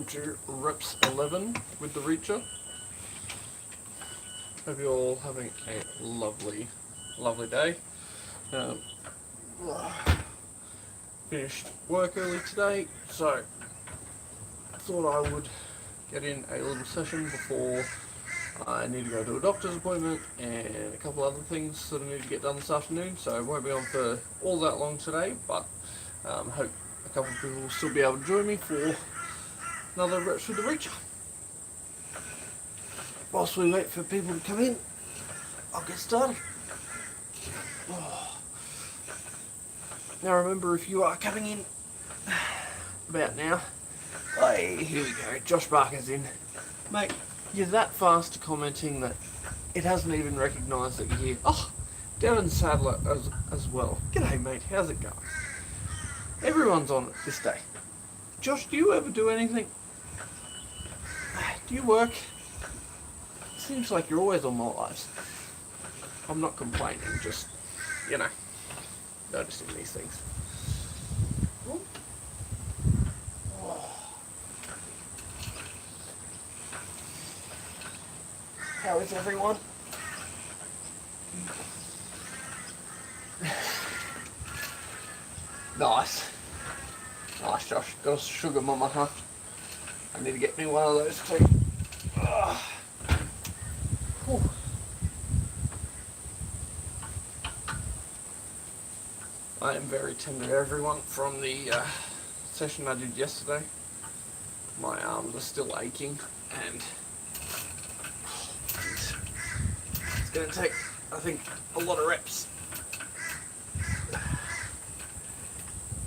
To reps 11 with the Reacher. Hope you're all having a lovely, lovely day. Um, Finished work early today, so I thought I would get in a little session before I need to go to a doctor's appointment and a couple other things that I need to get done this afternoon, so I won't be on for all that long today, but hope a couple of people will still be able to join me for another reps with the Reacher. Whilst we wait for people to come in, I'll get started. Now remember, if you are coming in about now, hey, here we go, Josh Barker's in. Mate, you're that fast to commenting that it hasn't even recognised that you're here. Oh, Devon Sadler as well. G'day mate, how's it going? Everyone's on it this day. Josh, do you ever do anything? Do you work? Seems like you're always on my lives. I'm not complaining, just, noticing these things. How is everyone? Nice. Nice, Josh. Got a sugar mama, huh? I need to get me one of those too. I am very tender, everyone, from the session I did yesterday. My arms are still aching, and it's going to take, I think, a lot of reps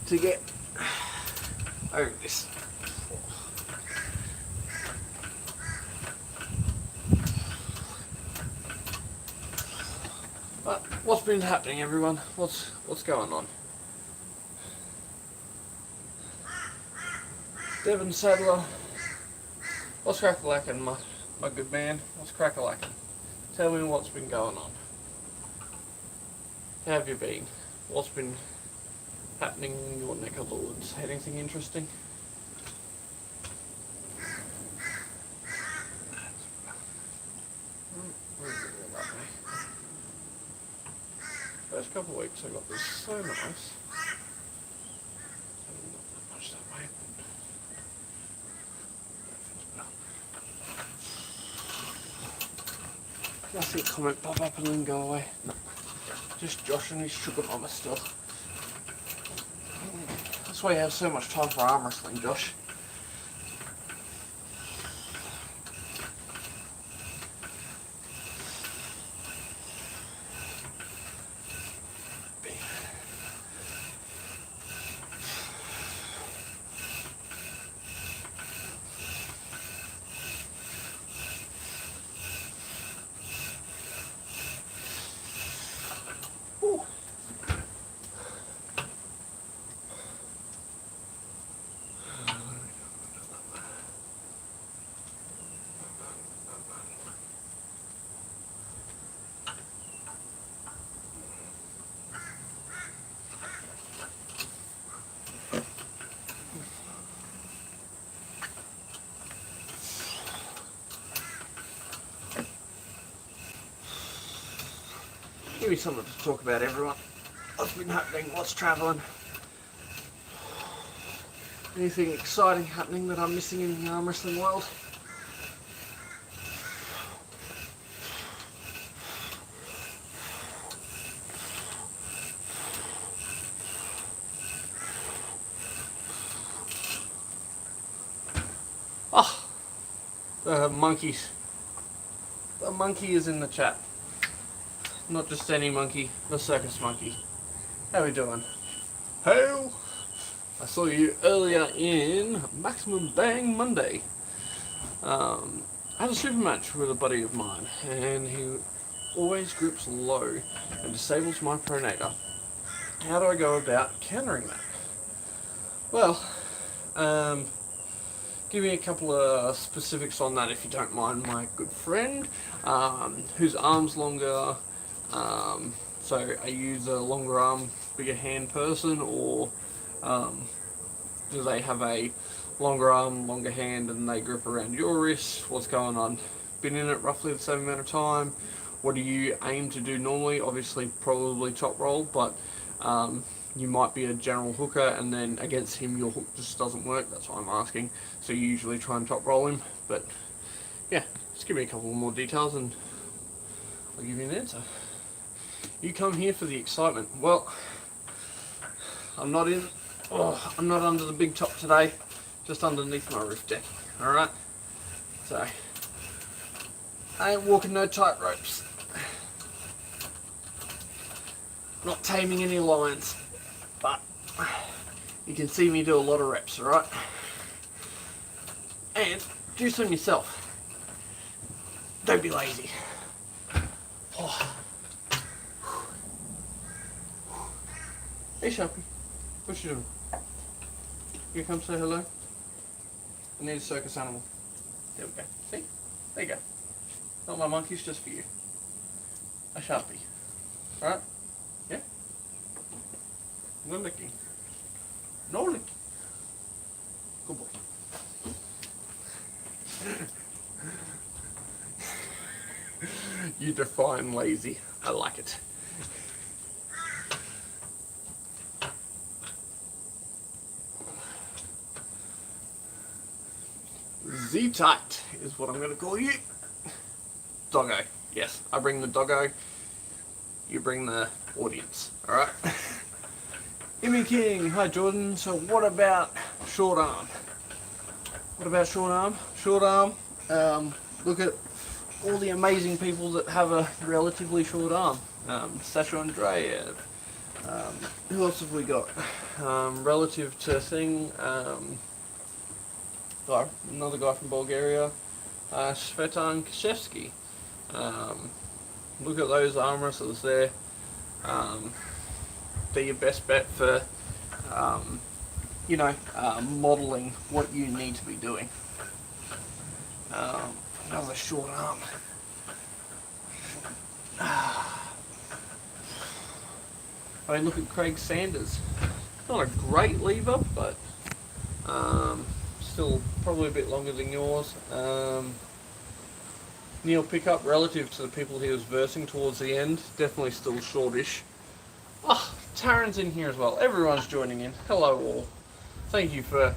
to get over this. But what's been happening, everyone? What's going on? Devon Sadler, what's crack-a-lackin', my good man? What's crack-a-lackin'? Tell me what's been going on. How have you been? What's been happening in your neck of the woods? Anything interesting? First couple of weeks I got this so nice. Not that much that way. I see a comment pop up and then go away. No. Just Josh and his sugar mama still. That's why you have so much time for arm wrestling, Josh. Give me something to talk about, everyone. What's been happening? What's travelling? Anything exciting happening that I'm missing in the arm wrestling world? Oh, the monkeys. The monkey is in the chat. Not just any monkey, the circus monkey. How we doing? Hail! I saw you earlier in Maximum Bang Monday. I had a super match with a buddy of mine, and he always grips low and disables my pronator. How do I go about countering that? Well, give me a couple of specifics on that if you don't mind, my good friend, whose arm's longer. So are you the longer arm, bigger hand person, or do they have a longer arm, longer hand, and they grip around your wrist. What's going on? Been in it roughly the same amount of time. What do you aim to do normally? Obviously, probably top roll, but you might be a general hooker, and then against him, your hook just doesn't work. That's why I'm asking. So you usually try and top roll him, but yeah, just give me a couple more details, and I'll give you an answer. You come here for the excitement. Well, I'm not under the big top today, just underneath my roof deck. All right. So I ain't walking no tight ropes. Not taming any lions, but you can see me do a lot of reps, alright? And do some yourself. Don't be lazy. Oh. Hey Sharpie, what you doing? You come say hello? I need a circus animal. There we go. See? There you go. Not my monkeys, just for you. A Sharpie. Alright? Yeah? No licking. No licking. Good boy. You define lazy. I like it. Z-tight is what I'm going to call you. Doggo. Yes, I bring the doggo. You bring the audience. Alright? Emmy King. Hi Jordan. So what about short arm? What about short arm? Short arm. Look at all the amazing people that have a relatively short arm. Sasha Andreev. Who else have we got? Relative to Thing. Another guy from Bulgaria. Svetan Kashevsky. Look at those arm wrestlers there. They're your best bet for, modelling what you need to be doing. Another short arm. I mean, look at Craig Sanders. Not a great lever, but still probably a bit longer than yours. Neil Pickup, relative to the people he was versing towards the end, definitely still shortish. Oh, Taryn's in here as well. Everyone's joining in. Hello all. Thank you for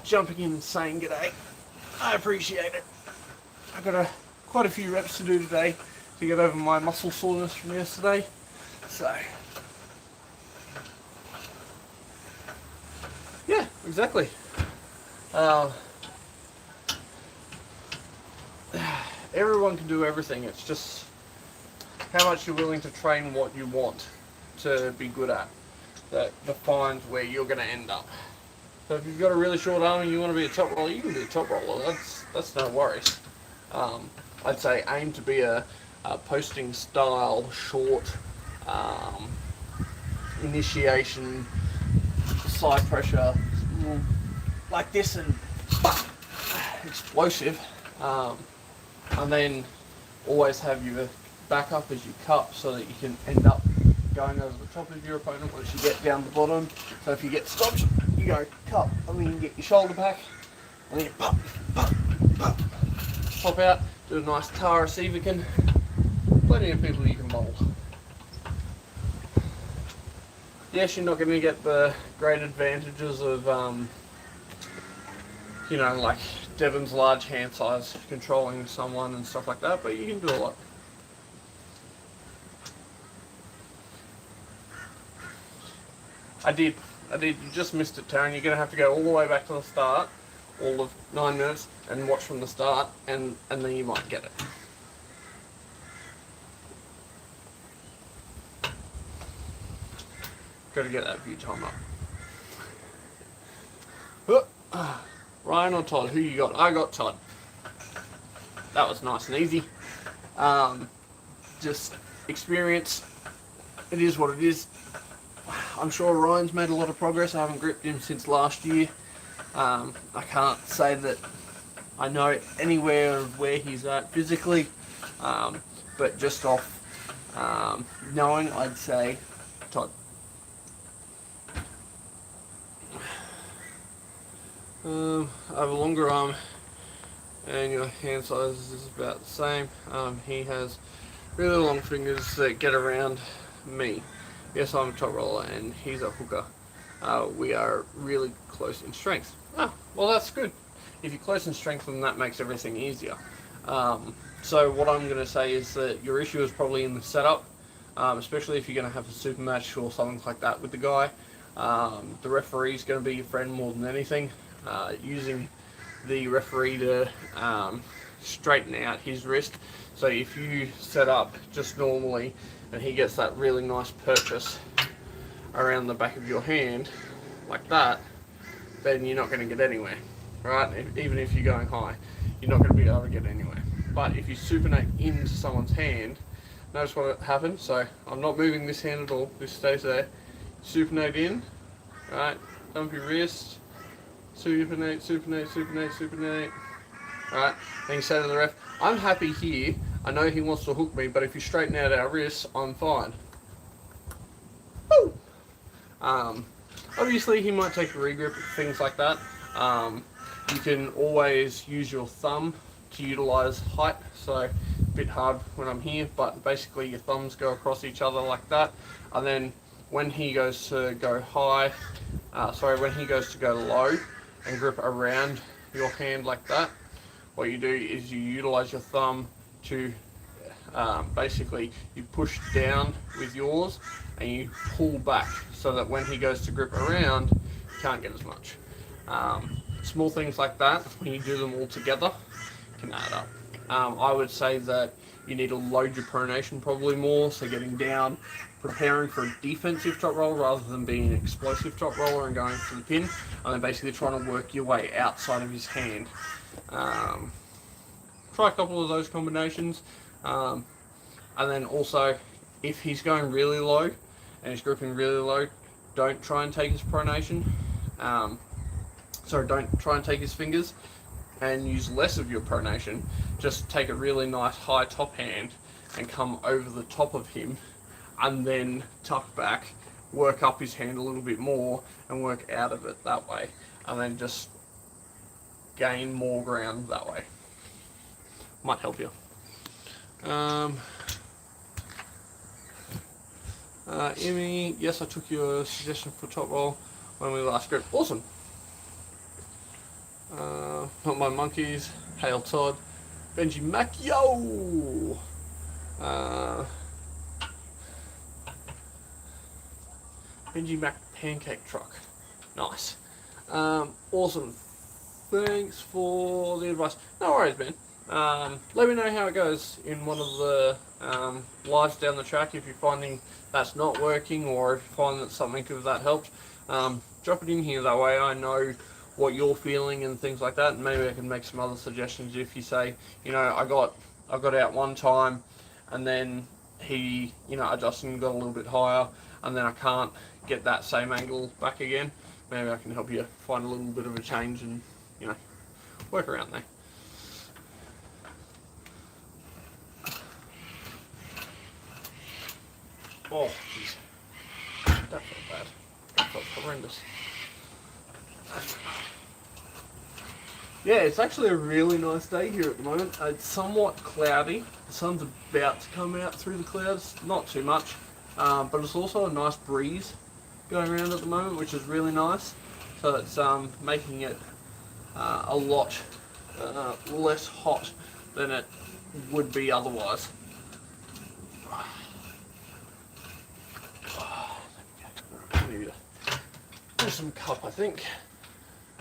jumping in and saying g'day. I appreciate it. I've got quite a few reps to do today to get over my muscle soreness from yesterday. So, yeah, exactly. Everyone can do everything. It's just how much you're willing to train what you want to be good at that defines where you're going to end up. So if you've got a really short arm and you want to be a top roller, you can be a top roller. That's no worries. I'd say aim to be a posting style short initiation side pressure like this and explosive, and then always have your back up as you cup so that you can end up going over the top of your opponent once you get down the bottom. So if you get stopped, you go cup, and then you get your shoulder back, and then you pop, pop, pop, pop out, do a nice Tara Sevican. Plenty of people you can mould. Yes, you're not going to get the great advantages of, like Devon's large hand size controlling someone and stuff like that, but you can do a lot. I did. You just missed it, Taryn. You're going to have to go all the way back to the start, all of 9 minutes, and watch from the start, and then you might get it. Got to get that view time up. Ryan or Todd? Who you got? I got Todd. That was nice and easy. Just experience. It is what it is. I'm sure Ryan's made a lot of progress. I haven't gripped him since last year. I can't say that I know anywhere of where he's at physically, but just off knowing, I'd say Todd. I have a longer arm, and your hand size is about the same. He has really long fingers that get around me. Yes, I'm a top roller, and he's a hooker. We are really close in strength. Oh, well, that's good. If you're close in strength, then that makes everything easier. So what I'm going to say is that your issue is probably in the setup, especially if you're going to have a super match or something like that with the guy. The referee is going to be your friend more than anything. Using the referee to straighten out his wrist. So if you set up just normally and he gets that really nice purchase around the back of your hand like that, then you're not going to get anywhere, right? Even if you're going high, you're not going to be able to get anywhere. But if you supinate into someone's hand, notice what happens. So I'm not moving this hand at all, this stays there. Supinate in, right? Dump your wrist, supinate, supinate, supinate, supinate. Right, and you say to the ref, I'm happy here, I know he wants to hook me, but if you straighten out our wrists, I'm fine. Woo! Obviously he might take a regrip, things like that. You can always use your thumb to utilise height, so a bit hard when I'm here, but basically your thumbs go across each other like that, and then when he goes to go when he goes to go low and grip around your hand like that, what you do is you utilise your thumb to basically you push down with yours and you pull back so that when he goes to grip around, you can't get as much. Small things like that, when you do them all together, can add up. I would say that you need to load your pronation probably more, so getting down, preparing for a defensive top roll rather than being an explosive top roller and going for the pin, and then basically trying to work your way outside of his hand. Try a couple of those combinations, and then also if he's going really low and he's gripping really low, don't try and take his pronation. Don't try and take his fingers and use less of your pronation. Just take a really nice high top hand and come over the top of him, and then tuck back, work up his hand a little bit more and work out of it that way, and then just gain more ground that way. Might help you. Emmy, yes, I took your suggestion for top roll when we last gripped. Awesome. Not my monkeys. Hail Todd. Benji Mac, yo! Benji Mac pancake truck. Nice. Awesome. Thanks for the advice. No worries, man. Let me know how it goes in one of the lives down the track if you're finding that's not working, or if you find that something of that helped. Drop it in here, that way I know what you're feeling and things like that, and maybe I can make some other suggestions. If you say, I got out one time and then he, adjusted and got a little bit higher, and then I can't get that same angle back again, maybe I can help you find a little bit of a change and work around there. Oh, jeez. That felt bad. That felt horrendous. Yeah, it's actually a really nice day here at the moment. It's somewhat cloudy. The sun's about to come out through the clouds. Not too much. But it's also a nice breeze going around at the moment, which is really nice. So it's making it a lot less hot than it would be otherwise. Maybe do some cup, I think.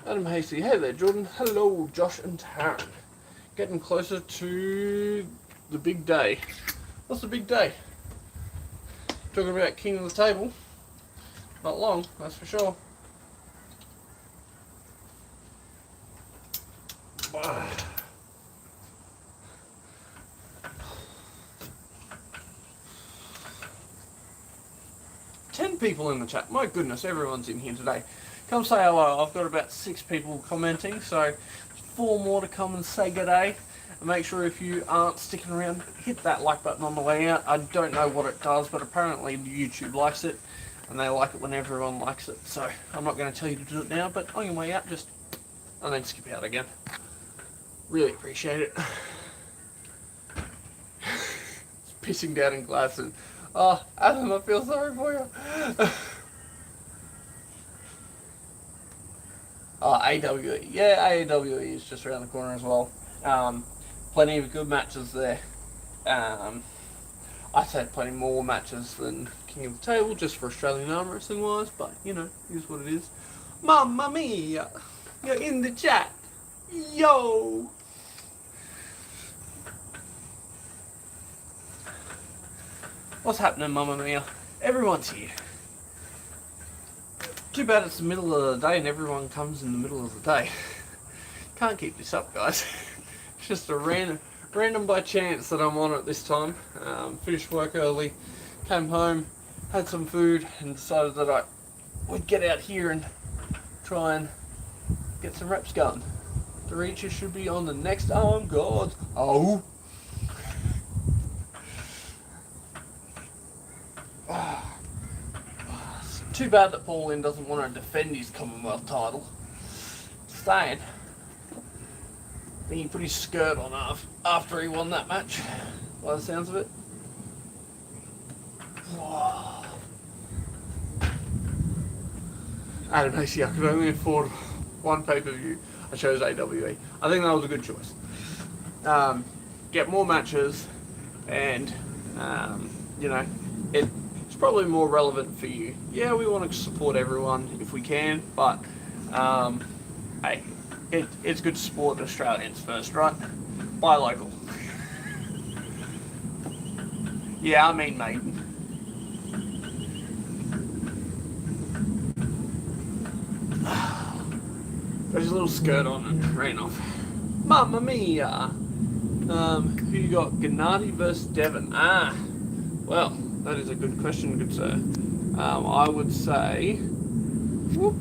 Adam Hasty, hey there Jordan. Hello Josh and Taryn. Getting closer to the big day. What's the big day? Talking about king of the table. Not long, that's for sure. Wow. 10 people in the chat. My goodness, everyone's in here today. Come say hello. I've got about 6 people commenting, so 4 more to come and say g'day. And make sure if you aren't sticking around, hit that like button on the way out. I don't know what it does, but apparently YouTube likes it, and they like it when everyone likes it. So I'm not going to tell you to do it now, but on your way out, just and then skip out again. Really appreciate it. It's pissing down in glasses. Oh, Adam, I feel sorry for you. Oh, AWE. Yeah, AWE is just around the corner as well. Plenty of good matches there. I'd say plenty more matches than King of the Table, just for Australian arm wrestling wise, but you know, here's what it is. Mamma mia! You're in the chat! Yo! What's happening, Mamma mia? Everyone's here. Too bad it's the middle of the day and everyone comes in the middle of the day. Can't keep this up, guys. It's just a random by chance that I'm on at this time. Finished work early, came home, had some food, and decided that I would get out here and try and get some reps going. The reaches should be on the next arm guards. Oh! Too bad that Paul Lynn doesn't want to defend his Commonwealth title. Staying. I think he put his skirt on after he won that match, by the sounds of it. Whoa. Adam Macy, I could only afford one pay-per-view. I chose AWE. I think that was a good choice. Get more matches, and you know, it's probably more relevant for you. Yeah, we want to support everyone if we can, but hey, it's good to support Australians first, right? Buy local. Yeah, I mean Maiden. Got his little skirt on and ran off. Mamma mia! Who you got? Gennady versus Devon. Well, that is a good question, good sir. I would say... Whoop,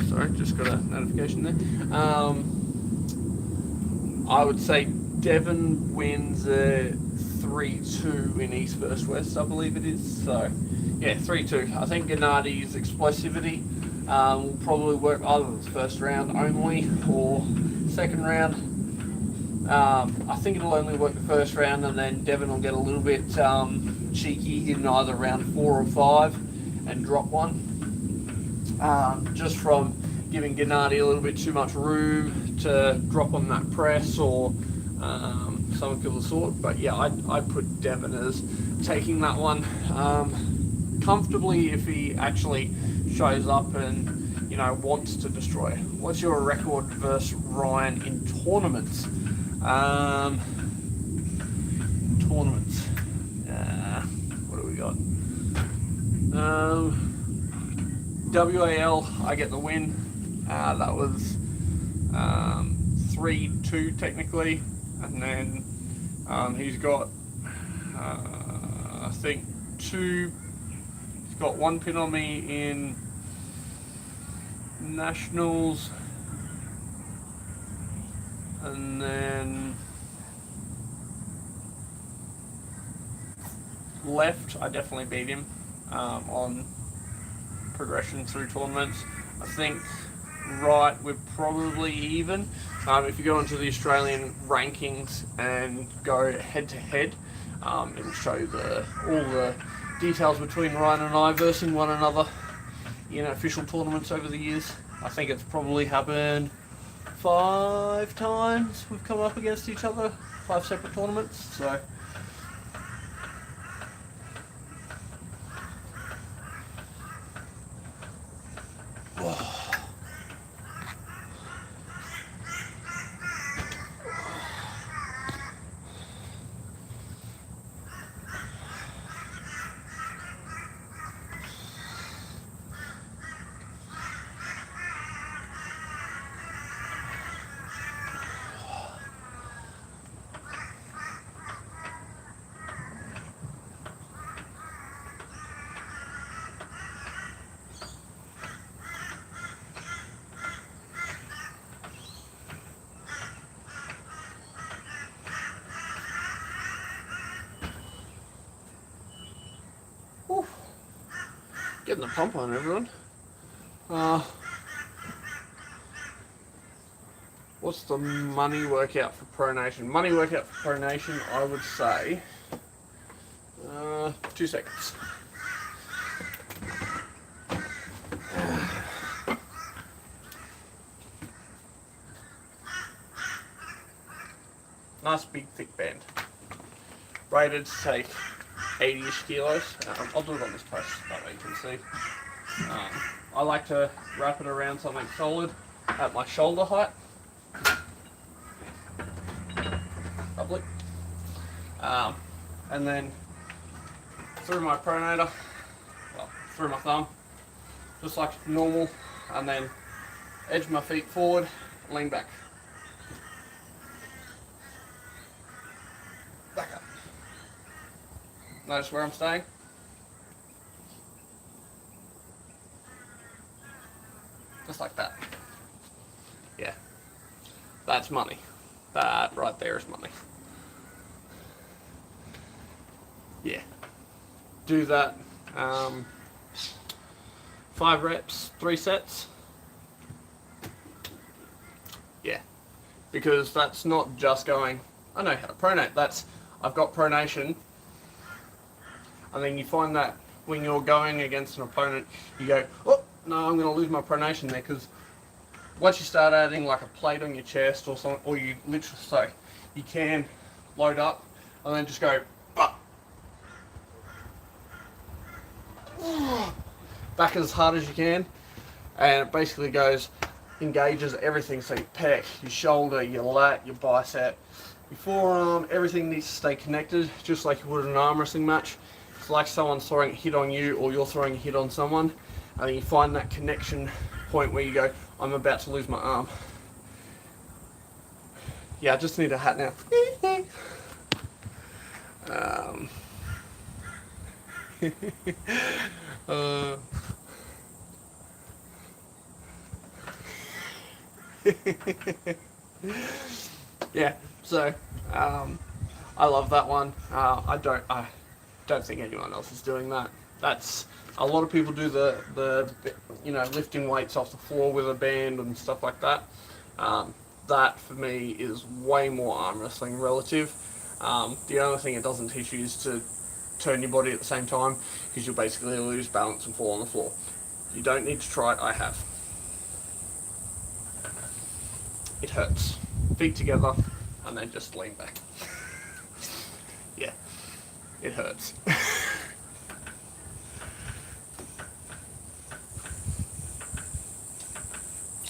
sorry, just got a notification there. I would say Devon wins 3-2 in East vs West, I believe it is. So, yeah, 3-2. I think Gennady's explosivity will probably work either the first round only or second round. I think it'll only work the first round, and then Devon will get a little bit cheeky in either round 4 or 5 and drop one. Just from giving Gennady a little bit too much room to drop on that press or something of the sort. But yeah, I'd put Devon as taking that one comfortably if he actually shows up and, you know, wants to destroy. What's your record versus Ryan in tournaments? Tournaments. What do we got? WAL, I get the win. That was 3-2 technically, and then he's got I think 2. He's got 1 pin on me in Nationals, and then left, I definitely beat him on progression through tournaments. I think right, we're probably even. If you go into the Australian rankings and go head to head, it'll show all the details between Ryan and I versus one another in official tournaments over the years. I think it's probably happened 5 times we've come up against each other, 5 separate tournaments. So getting the pump on, everyone. what's the money workout for pronation? Money workout for pronation, I would say 2 seconds. Nice big thick band. Rated to take 80-ish kilos. I'll do it on this post, that way you can see. I like to wrap it around something solid at my shoulder height. Lovely. And then through my pronator, well, through my thumb, just like normal, and then edge my feet forward, lean back. Back up. Notice where I'm staying? Just like that. Yeah. That's money. That right there is money. Yeah. Do that. 5 reps, 3 sets. Yeah. Because that's not just going, I know how to pronate. That's, I've got pronation. And then you find that when you're going against an opponent, you go, oh, no, I'm going to lose my pronation there, because once you start adding like a plate on your chest or something, or you literally, so you can load up and then just go, back as hard as you can, and it basically goes, engages everything, so your pec, your shoulder, your lat, your bicep, your forearm, everything needs to stay connected, just like you would in an arm wrestling match. It's like someone's throwing a hit on you, or you're throwing a hit on someone, and then you find that connection point where you go, I'm about to lose my arm. Yeah, I just need a hat now. Yeah, so I love that one. I don't think anyone else is doing that. That's, a lot of people do the lifting weights off the floor with a band and stuff like that. That for me is way more arm wrestling relative. The only thing it doesn't teach you is to turn your body at the same time, because you'll basically lose balance and fall on the floor. You don't need to try it, I have. It hurts. Feet together and then just lean back. Yeah, it hurts.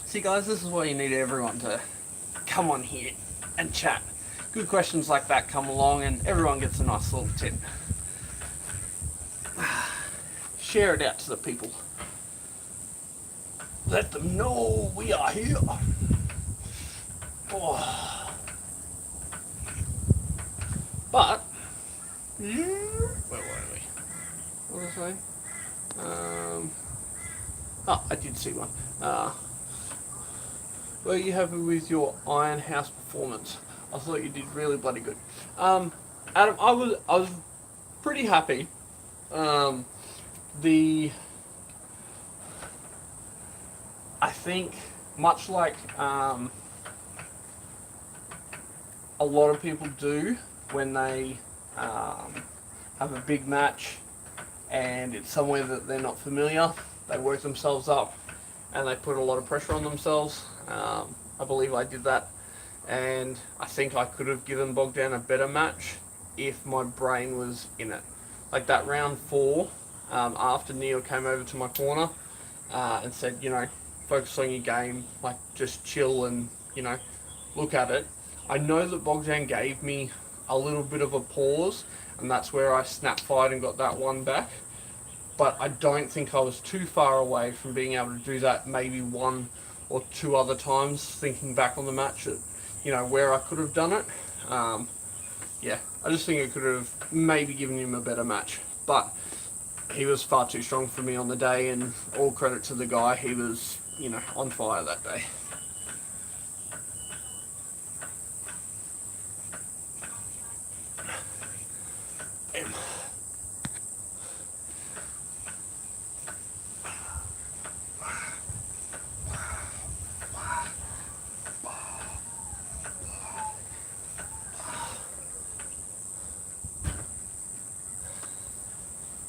See guys, this is why you need everyone to come on here and chat. Good questions like that come along and everyone gets a nice little tip. Share it out to the people. Let them know we are here. Oh. But, where were we? What was I saying? I did see one. Were you happy with your Iron House performance? I thought you did really bloody good. Adam, I was pretty happy. I think much like a lot of people do when they have a big match and it's somewhere that they're not familiar, they work themselves up and they put a lot of pressure on themselves. I believe I did that, and I think I could have given Bogdan a better match if my brain was in it. Like that round 4, after Neil came over to my corner and said, focus on your game, like just chill and, look at it. I know that Bogdan gave me a little bit of a pause, and that's where I snap fired and got that one back. But I don't think I was too far away from being able to do that maybe 1 or 2 other times, thinking back on the match at, where I could have done it. Yeah, I just think I could have maybe given him a better match. But he was far too strong for me on the day, and all credit to the guy. He was, on fire that day.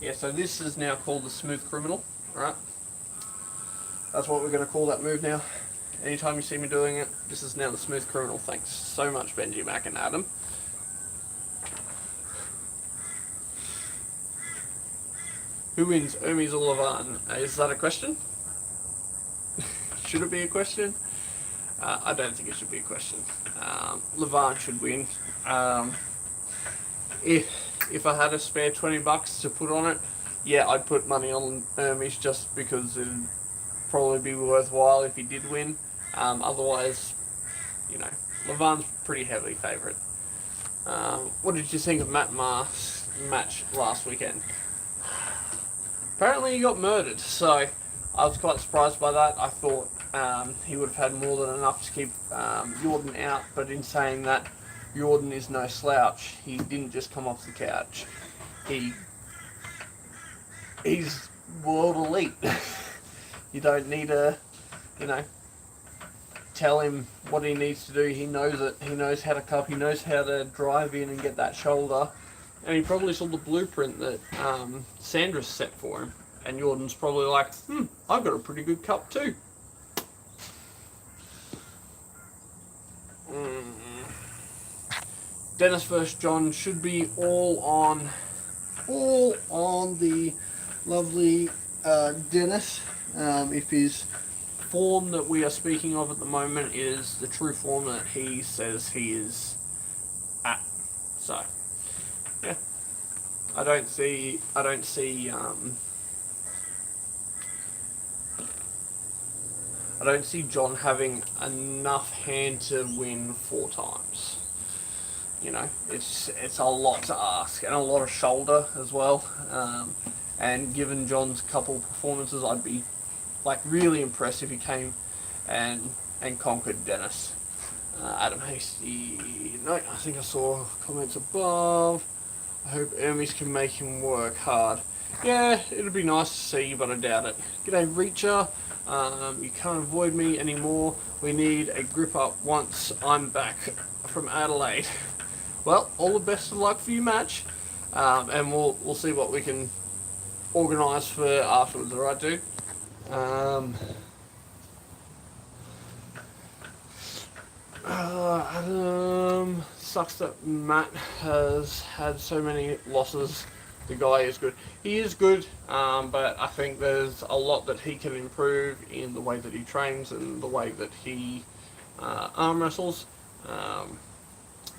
Yeah, so this is now called the Smooth Criminal, right? That's what we're going to call that move now. Anytime you see me doing it, this is now the Smooth Criminal. Thanks so much, Benji, Mac, and Adam. Who wins, Hermes or Levan? Is that a question? Should it be a question? I don't think it should be a question. Levan should win. If I had a spare $20 to put on it, yeah, I'd put money on Hermes just because it'd probably be worthwhile if he did win. Otherwise, you know, Levan's pretty heavily favourite. What did you think of Matt Ma's match last weekend? Apparently he got murdered, so I was quite surprised by that. I thought he would have had more than enough to keep Jordan out, but in saying that, Jordan is no slouch. He didn't just come off the couch. He's world elite. You don't need to, tell him what he needs to do. He knows it. He knows how to cup. He knows how to drive in and get that shoulder. And he probably saw the blueprint that Sandra's set for him. And Jordan's probably like, I've got a pretty good cup too. Dennis versus John should be all on the lovely Dennis. If his form that we are speaking of at the moment is the true form that he says he is at. So, yeah. I don't see John having enough hand to win 4 times. It's a lot to ask, and a lot of shoulder as well. And given John's couple performances, I'd be really impressed if he came and conquered Dennis. Adam Hasty, no, I think I saw comments above. I hope Hermes can make him work hard. Yeah, it'd be nice to see, but I doubt it. G'day Reacher, you can't avoid me anymore. We need a grip up once I'm back from Adelaide. Well, all the best of luck for your match, and we'll see what we can organise for afterwards, alright dude? Adam, sucks that Matt has had so many losses. The guy is good. He is good, but I think there's a lot that he can improve in the way that he trains and the way that he arm wrestles. I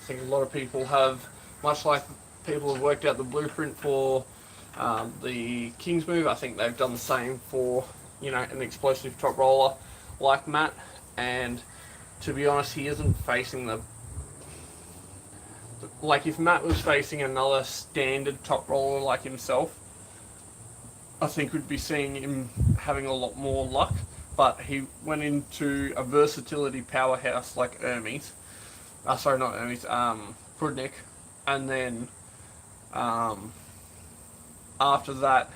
think a lot of people have, much like people have worked out the blueprint for the King's move, I think they've done the same for, an explosive top roller like Matt. And to be honest, he isn't facing if Matt was facing another standard top roller like himself, I think we'd be seeing him having a lot more luck. But he went into a versatility powerhouse like Hermes. Sorry, not Hermes, Prudnik. And then after that,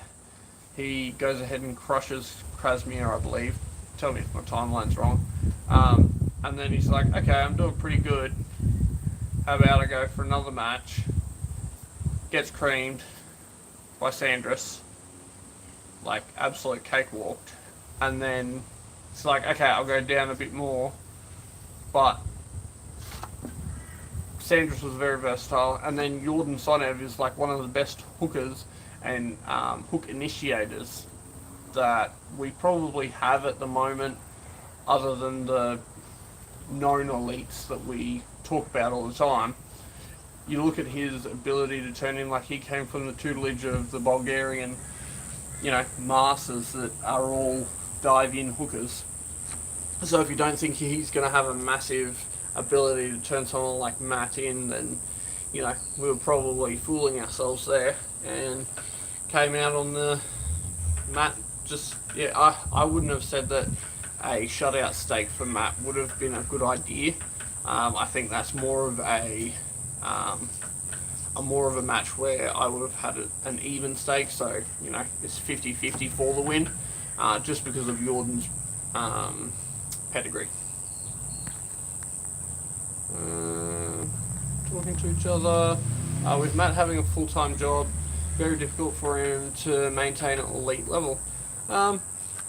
he goes ahead and crushes Krasmir, I believe. Tell me if my timeline's wrong. And then he's like, okay, I'm doing pretty good. How about I go for another match? Gets creamed by Sandras. Absolute cakewalked. And then it's like, okay, I'll go down a bit more. But Sandras was very versatile. And then Jordan Sonev is one of the best hookers and hook initiators that we probably have at the moment, other than the known elites that we talk about all the time. You look at his ability to turn in, he came from the tutelage of the Bulgarian, masters that are all dive-in hookers. So if you don't think he's going to have a massive ability to turn someone like Matt in, then, we were probably fooling ourselves there, and came out on the Matt. I wouldn't have said that a shutout stake for Matt would have been a good idea. I think that's more of a match where I would have had an even stake, so it's 50-50 for the win, just because of Jordan's pedigree. Talking to each other, with Matt having a full-time job, very difficult for him to maintain at elite level. I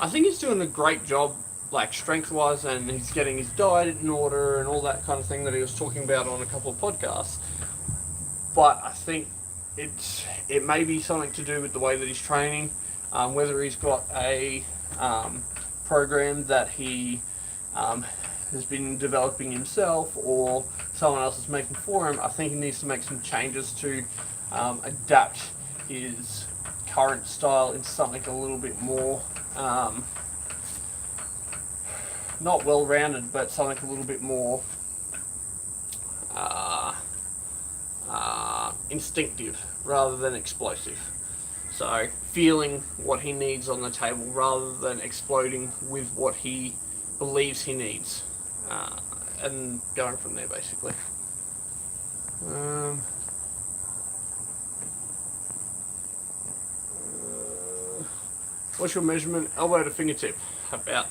think he's doing a great job, like strength-wise, and he's getting his diet in order and all that kind of thing that he was talking about on a couple of podcasts. But I think it may be something to do with the way that he's training, whether he's got a program that he has been developing himself or someone else is making for him. I think he needs to make some changes to adapt his current style into something a little bit more not well-rounded, but something a little bit more instinctive rather than explosive. So feeling what he needs on the table rather than exploding with what he believes he needs, and going from there basically. What's your measurement? Elbow to fingertip. About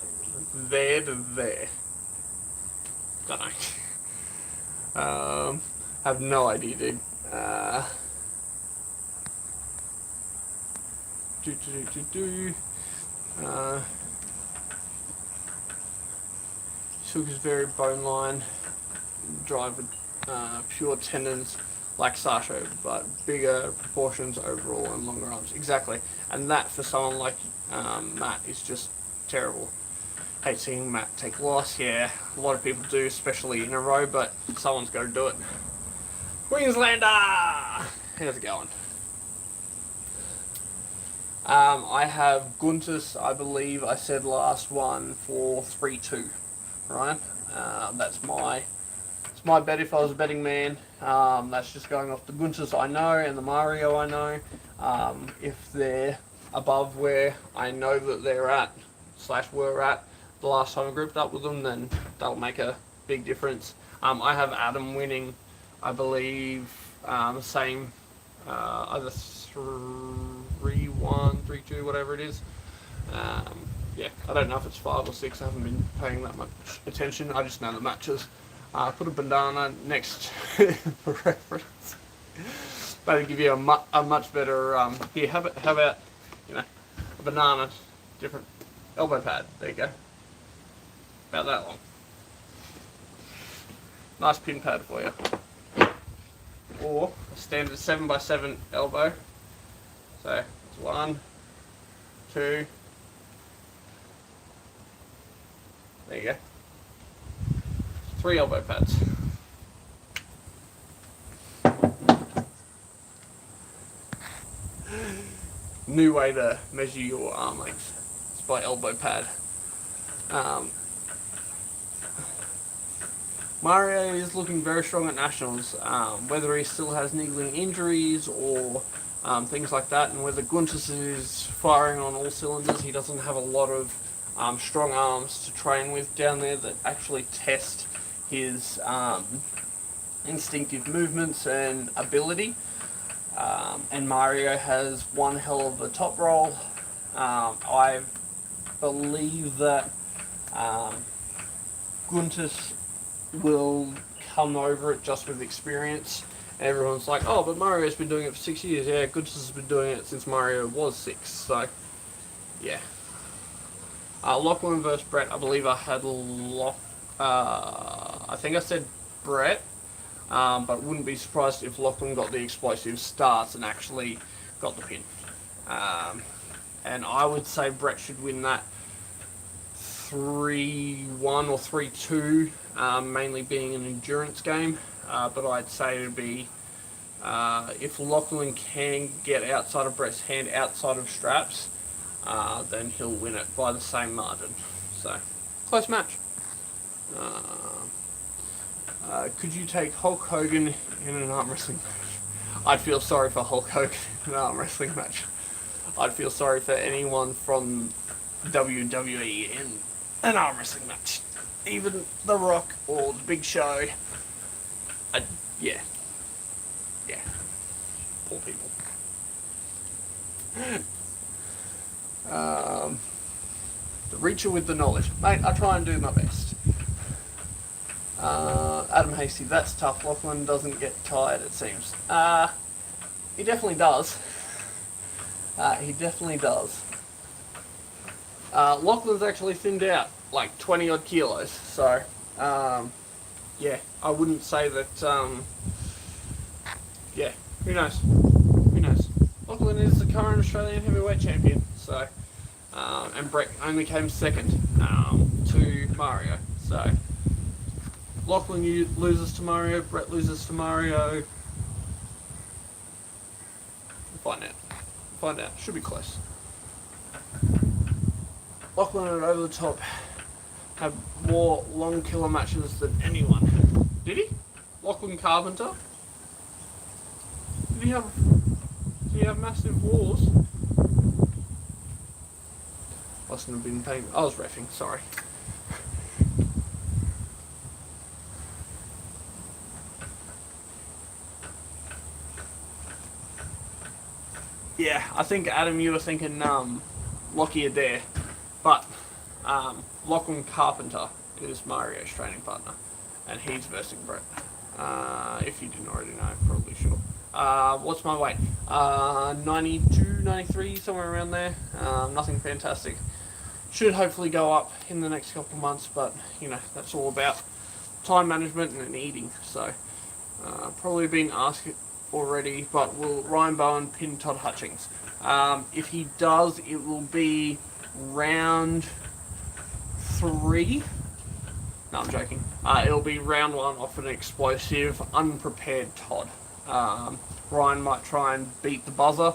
there to there. Don't know. Have no idea, dude. Silk is very bone line, drive with pure tendons like Sasho, but bigger proportions overall and longer arms. Exactly, and that for someone like Matt is just terrible. Hate seeing Matt take loss. Yeah, a lot of people do, especially in a row, but someone's got to do it. Queenslander! How's it going? I have Guntis, I believe I said last one, for 3-2, right? That's my bet if I was a betting man. That's just going off the Guntis I know and the Mario I know. If they're above where I know that they're at, / were at the last time I grouped up with them, then that'll make a big difference. I have Adam winning, I believe, same, either 3-1, 3-2, whatever it is. Yeah, I don't know if it's 5 or 6. I haven't been paying that much attention. I just know the matches. Put a bandana next for reference. But it'll give you a much better. Here, how about a banana, different elbow pad. There you go. About that long. Nice pin pad for you. Or a standard 7x7 elbow. So it's 1, 2. There you go. 3 elbow pads. New way to measure your arm length. It's by elbow pad. Mario is looking very strong at Nationals, whether he still has niggling injuries or things like that, and whether Guntis is firing on all cylinders. He doesn't have a lot of strong arms to train with down there that actually test his instinctive movements and ability. And Mario has one hell of a top roll. I believe that Guntis will come over it just with experience. Everyone's like, oh, but Mario's been doing it for 6 years. Yeah, Guntis has been doing it since Mario was 6. So, yeah. Lachlan versus Brett. I believe I had I think I said Brett, but wouldn't be surprised if Lachlan got the explosive starts and actually got the pin. And I would say Brett should win that 3-1 or 3-2, mainly being an endurance game. But I'd say it'd be, if Lachlan can get outside of Brett's hand, outside of straps, then he'll win it by the same margin. So, close match. Could you take Hulk Hogan in an arm wrestling match? I'd feel sorry for Hulk Hogan in an arm wrestling match. I'd feel sorry for anyone from WWE in an arm wrestling match. Even The Rock or The Big Show. Yeah. Poor people. The Reacher with the knowledge. Mate, I try and do my best. Adam Hasty, that's tough. Lachlan doesn't get tired, it seems. He definitely does. He definitely does. Lachlan's actually thinned out like 20 odd kilos, so yeah, I wouldn't say that. Yeah, who knows? Who knows? Lachlan is the current Australian heavyweight champion, so and Brett only came second to Mario. So Lachlan loses to Mario, Brett loses to Mario. We'll find out. Find out. Should be close. Lachlan at Over the Top had more long killer matches than anyone. Did he? Lachlan Carpenter? Did he have massive wars? Mustn't have been paying. I was reffing, sorry. Yeah, I think Adam, you were thinking Lockie Adair, but Lachlan Carpenter is Mario's training partner, and he's versing Brett. If you didn't already know, probably sure. What's my weight? 92, 93, somewhere around there. Nothing fantastic. Should hopefully go up in the next couple of months, but you know that's all about time management and eating. So probably been asked already, but will Ryan Bowen pin Todd Hutchings? If he does, it will be round 3. No, I'm joking. It'll be round 1 off an explosive, unprepared Todd. Ryan might try and beat the buzzer,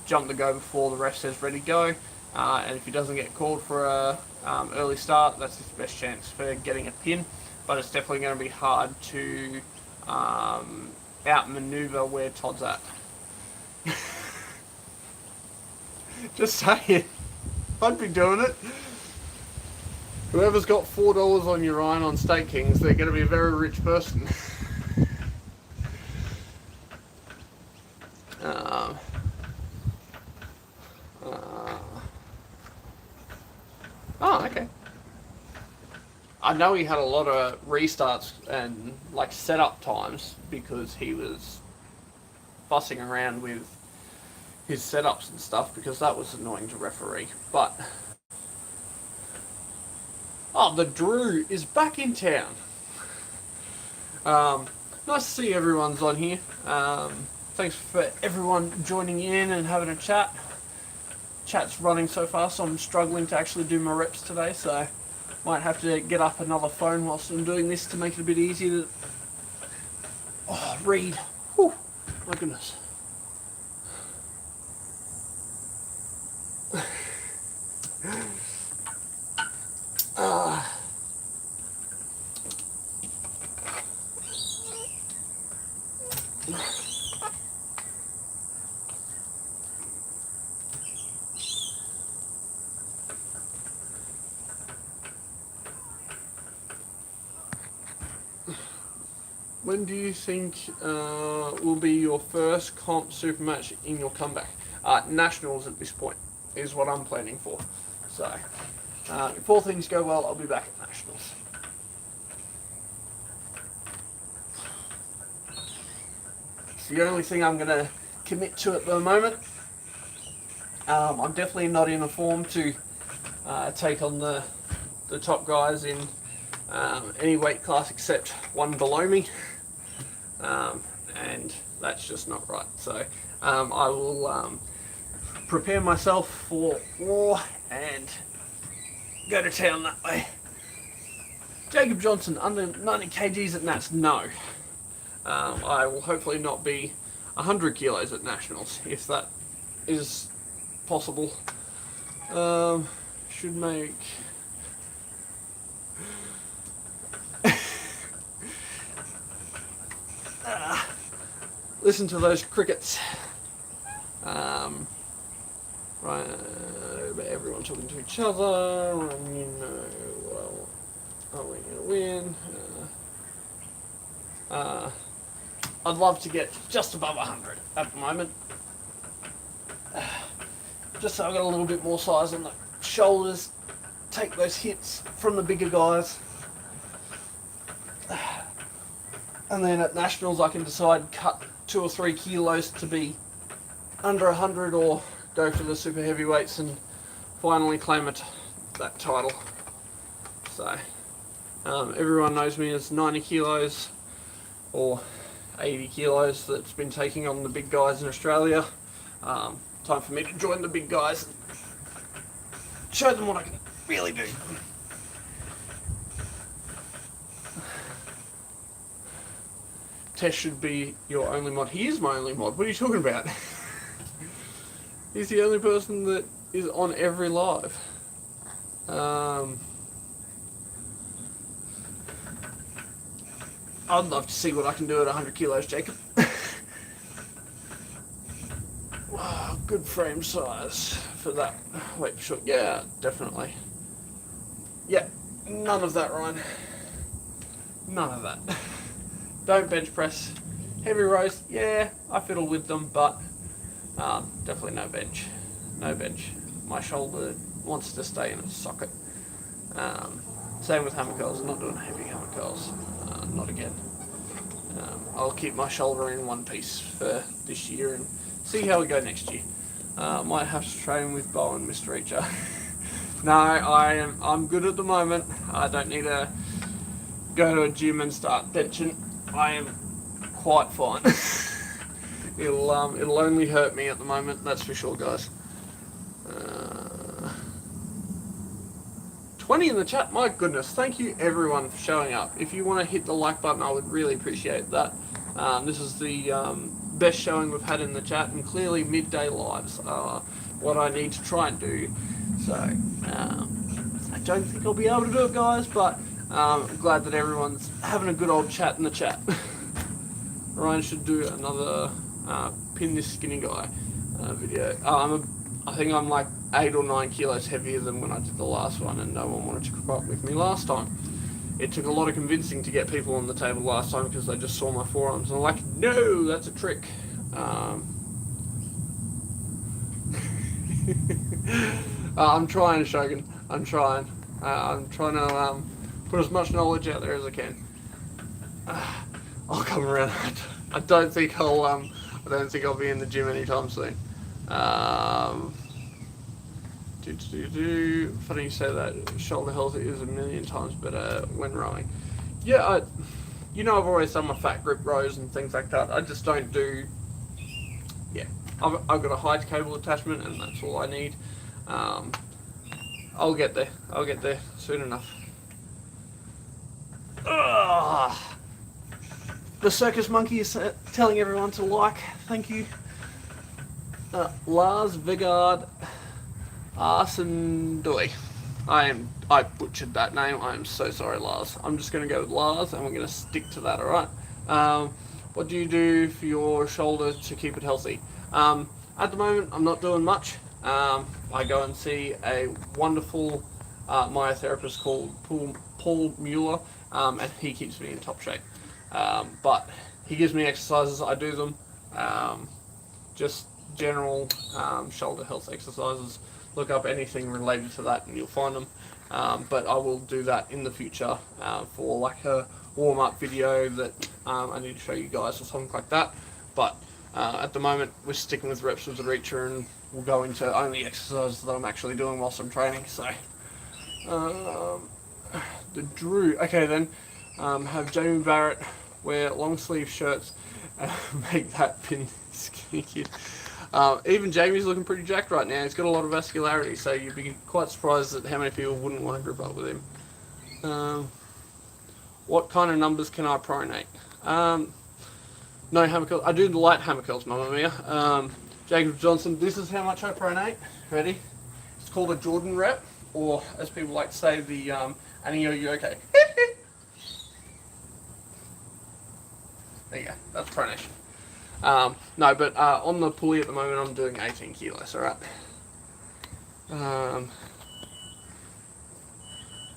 jump the go before the ref says ready go, and if he doesn't get called for a early start, that's his best chance for getting a pin. But it's definitely going to be hard to outmaneuver where Todd's at. Just saying. I'd be doing it. Whoever's got $4 on your Ryan on Stake Kings, they're going to be a very rich person. Oh, okay. I know he had a lot of restarts and like setup times because he was fussing around with his setups and stuff because that was annoying to referee. But the Drew is back in town. Nice to see everyone's on here. Thanks for everyone joining in and having a chat. Chat's running so fast, so I'm struggling to actually do my reps today, so might have to get up another phone whilst I'm doing this to make it a bit easier to read. Whew, my goodness. When do you think will be your first comp super match in your comeback? Nationals at this point is what I'm planning for. So, if all things go well, I'll be back at Nationals. It's the only thing I'm going to commit to at the moment. I'm definitely not in a form to take on the top guys in any weight class except one below me. And that's just not right. So I will prepare myself for war and go to town that way. Jacob Johnson, under 90 kgs at Nats? No. I will hopefully not be 100 kilos at Nationals, if that is possible. Should make... listen to those crickets. Right, everyone talking to each other, and you know, well, are we going to win? I'd love to get just above 100 at the moment. Just so I've got a little bit more size on the shoulders, take those hits from the bigger guys. And then at Nationals I can decide cut 2 or 3 kilos to be under 100 or go for the super heavyweights and finally claim that title. So everyone knows me as 90 kilos or 80 kilos that's been taking on the big guys in Australia. Time for me to join the big guys and show them what I can really do. Tess should be your only mod. He is my only mod. What are you talking about? He's the only person that is on every live. I'd love to see what I can do at 100 kilos, Jacob. Wow, good frame size for that. Wait, sure. Yeah, definitely. Yeah, none of that, Ryan. None of that. Don't bench press. Heavy rows, yeah, I fiddle with them, but definitely no bench. No bench. My shoulder wants to stay in its socket. Same with hammer curls. I'm not doing heavy hammer curls. Not again. I'll keep my shoulder in one piece for this year and see how we go next year. Might have to train with Bo and Mr. Reacher. No, I'm good at the moment. I don't need to go to a gym and start benching. I am quite fine. It'll only hurt me at the moment, that's for sure, guys. 20 in the chat, my goodness, thank you everyone for showing up. If you want to hit the like button, I would really appreciate that. This is the best showing we've had in the chat, and clearly midday lives are what I need to try and do. So, I don't think I'll be able to do it, guys, but I'm glad that everyone's having a good old chat in the chat. Ryan should do another pin this skinny guy video. I think I'm like 8 or 9 kilos heavier than when I did the last one, and no one wanted to keep up with me last time. It took a lot of convincing to get people on the table last time because they just saw my forearms and they're like, no, that's a trick. I'm trying, Shogun. I'm trying. I'm trying to put as much knowledge out there as I can. I'll come around. I don't think I'll be in the gym anytime soon. Funny you say that. Shoulder health is a million times better when rowing. Yeah, I've always done my fat grip rows and things like that. I just don't do. Yeah, I've got a height cable attachment and that's all I need. I'll get there. I'll get there soon enough. Ugh. The circus monkey is telling everyone to like. Thank you. Lars Vigard Arsendoy. I butchered that name. I am so sorry, Lars. I'm just going to go with Lars and we're going to stick to that, alright? What do you do for your shoulder to keep it healthy? At the moment, I'm not doing much. I go and see a wonderful myotherapist called Paul Mueller, and he keeps me in top shape. But he gives me exercises, I do them. Just general shoulder health exercises. Look up anything related to that and you'll find them. But I will do that in the future for like a warm-up video that I need to show you guys or something like that. But at the moment we're sticking with reps with the Reacher and we'll go into only exercises that I'm actually doing whilst I'm training. So the Drew, okay then, have Jamie Barrett wear long sleeve shirts and make that pin skinny kid. Even Jamie's looking pretty jacked right now. He's got a lot of vascularity, so you'd be quite surprised at how many people wouldn't want to grip up with him. What kind of numbers can I pronate? No hammer curls. I do the light hammer curls, Mamma Mia. Jacob Johnson, this is how much I pronate. Ready? It's called a Jordan rep, or as people like to say, the Annie, are you okay? There you go. That's pronation. No, but on the pulley at the moment I'm doing 18 kilos, alright?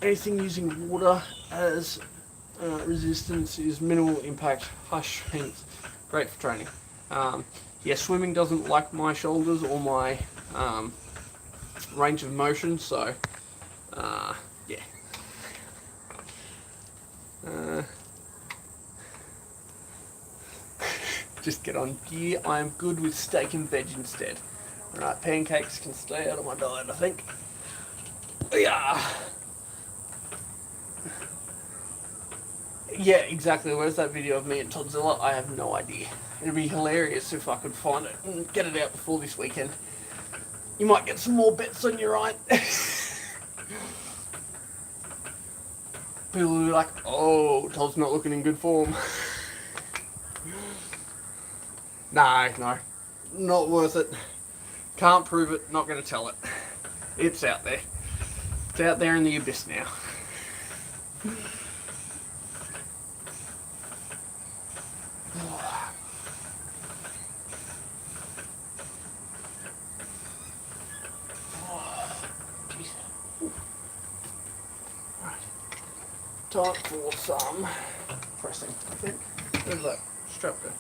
Anything using water as resistance is minimal impact, high strength, great for training. Yeah, swimming doesn't like my shoulders or my range of motion, so yeah. just get on gear. I am good with steak and veg instead. Alright, pancakes can stay out of my diet, I think. Yeah. Yeah, exactly. Where's that video of me at Toddzilla? I have no idea. It'd be hilarious if I could find it and get it out before this weekend. You might get some more bets on your right. People will be like, oh, Todd's not looking in good form. No, not worth it. Can't prove it, not going to tell it. It's out there. It's out there in the abyss now. Time for some pressing, I think. Where's that strap go?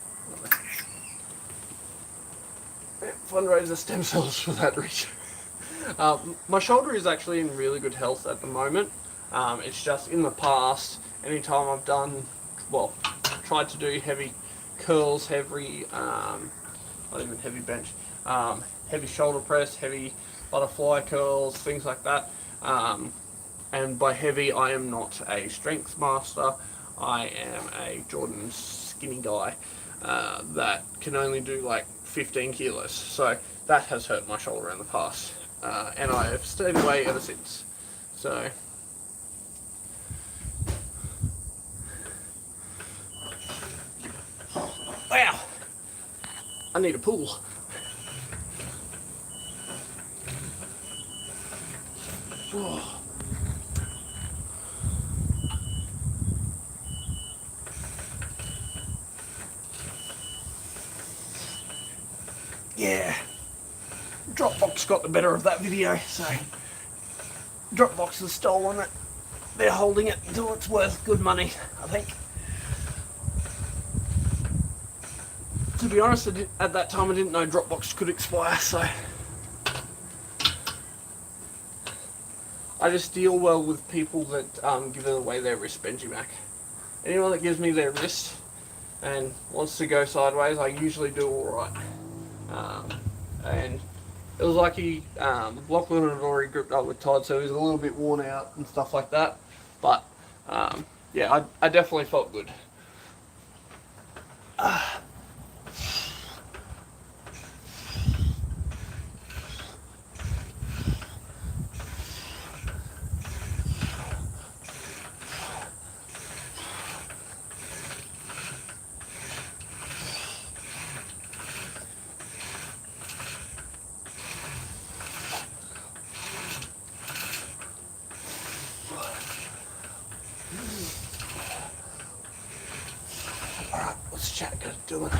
Yeah, fundraiser stem cells for that reason. My shoulder is actually in really good health at the moment. It's just in the past, anytime I've done, well, tried to do heavy curls, heavy, not even heavy bench, heavy shoulder press, heavy butterfly curls, things like that. And by heavy, I am not a strength master. I am a Jordan skinny guy that can only do like 15 kilos. So that has hurt my shoulder in the past. And I have stayed away ever since. So wow, I need a pool. Oh. Yeah, Dropbox got the better of that video, so Dropbox has stolen it. They're holding it until it's worth good money, I think. To be honest, at that time I didn't know Dropbox could expire, so I just deal well with people that give away their wrist Benjimac. Anyone that gives me their wrist and wants to go sideways, I usually do alright. And it was lucky, Lachlan had already gripped up with Todd, so he was a little bit worn out and stuff like that. But, yeah, I definitely felt good. Alright, what's the chat got doing?